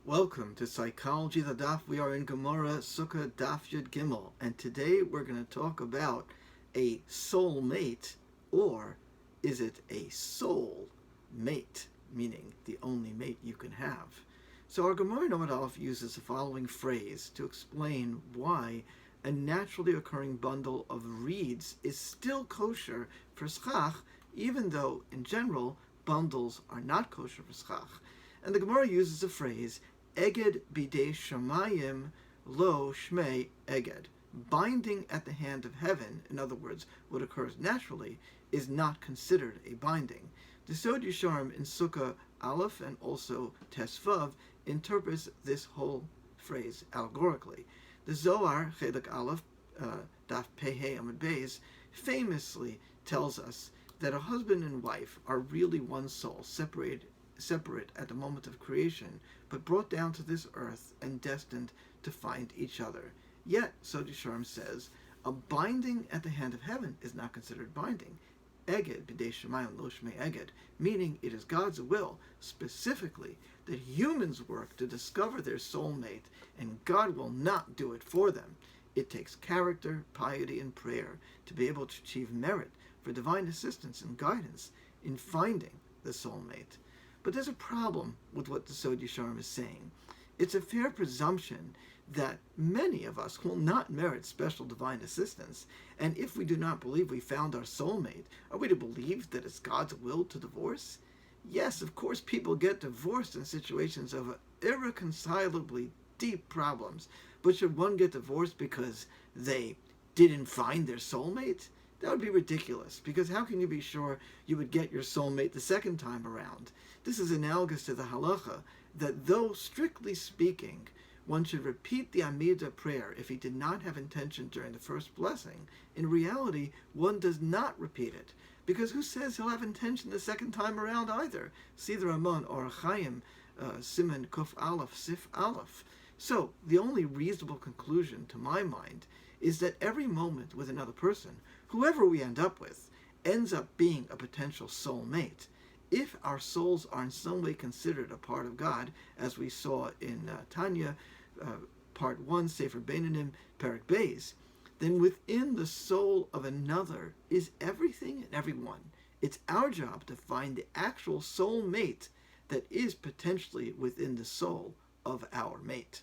Welcome to Psychology the Daf. We are in Gemara Succah Daf Yud Gimel, and today we're going to talk about a soul mate, or is it a soul mate, meaning the only mate you can have. So our Gemara Nomad Aleph uses the following phrase to explain why a naturally occurring bundle of reeds is still kosher for Succah, even though in general bundles are not kosher for Succah. And the Gemara uses the phrase Eged bidei shamayim lo shmei eged. Binding at the hand of heaven, in other words, what occurs naturally, is not considered a binding. The Sod Yisharm in Sukkah Aleph and also Tesvav interprets this whole phrase allegorically. The Zohar, Chelik Aleph, Daf Pehei Amud Beis, famously tells us that a husband and wife are really one soul, separate at the moment of creation, but brought down to this earth and destined to find each other. Yet, Sod Yisharm says, a binding at the hand of heaven is not considered binding. Eged b'dei shemayim lo shmei eged, meaning it is God's will, specifically, that humans work to discover their soulmate, and God will not do it for them. It takes character, piety, and prayer to be able to achieve merit for divine assistance and guidance in finding the soulmate. But there's a problem with what the Sod Yisharm is saying. It's a fair presumption that many of us will not merit special divine assistance, and if we do not believe we found our soulmate, are we to believe that it's God's will to divorce? Yes, of course, people get divorced in situations of irreconcilably deep problems, but should one get divorced because they didn't find their soulmate? That would be ridiculous, because how can you be sure you would get your soulmate the second time around? This is analogous to the halacha that though strictly speaking, one should repeat the Amidah prayer if he did not have intention during the first blessing. In reality, one does not repeat it, because who says he'll have intention the second time around either? See the Ramon or Chaim, Siman Kuf Aleph, Sif Aleph. So, the only reasonable conclusion, to my mind, is that every moment with another person, whoever we end up with, ends up being a potential soulmate. If our souls are in some way considered a part of God, as we saw in Tanya, Part 1, Sefer Beinanim, Perek Beis, then within the soul of another is everything and everyone. It's our job to find the actual soulmate that is potentially within the soul of our mate.